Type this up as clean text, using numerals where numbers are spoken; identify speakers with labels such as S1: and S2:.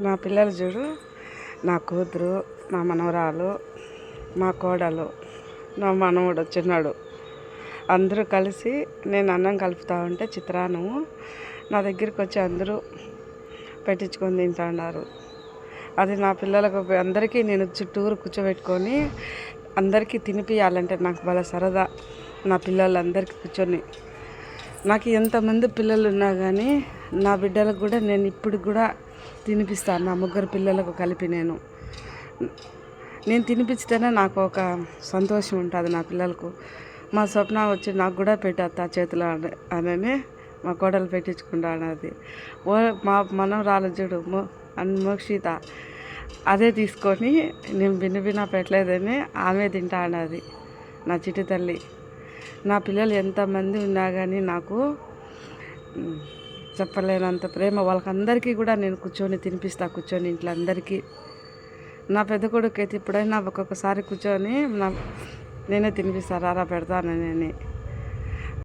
S1: నా పిల్లలు చూడు, నా కూతురు, నా మనవరాలు, మా కోడలు, నా మనవడు చిన్నాడు, అందరూ కలిసి నేను అన్నం కలుపుతూ ఉంటే చిత్రాన్నము నా దగ్గరికి వచ్చి అందరూ పెట్టించుకొని తింటున్నారు. అది నా పిల్లలకు అందరికీ నేను చుట్టూరు కూర్చోబెట్టుకొని అందరికీ తినిపియాలంటే నాకు భలే సరదా. నా పిల్లలందరికీ కూర్చొని నాకు ఎంతమంది పిల్లలు ఉన్నా కానీ నా బిడ్డలకు కూడా నేను ఇప్పుడు కూడా తినిపిస్తాను. నా ముగ్గురు పిల్లలకు కలిపి నేను తినిపించితేనే నాకు ఒక సంతోషం ఉంటుంది. నా పిల్లలకు మా స్వప్న వచ్చి నాకు కూడా పెట్టేస్తా చేతిలో అని మా కోడలు పెట్టించుకుంటా అన్నది. మా మనవరాలు చూడు మోక్షిత అదే తీసుకొని నేను బిన్న పెట్టలేదని ఆమె తింటా అన్నది. నా చిట్టి తల్లి. నా పిల్లలు ఎంతమంది ఉన్నా కానీ నాకు చెప్పలేనంత ప్రేమ. వాళ్ళకందరికీ కూడా నేను కూర్చొని ఇంట్లో అందరికీ. నా పెద్ద కొడుకు అయితే ఎప్పుడైనా ఒక్కొక్కసారి కూర్చొని నేనే తినిపిస్తాను, రారా పెడతానని.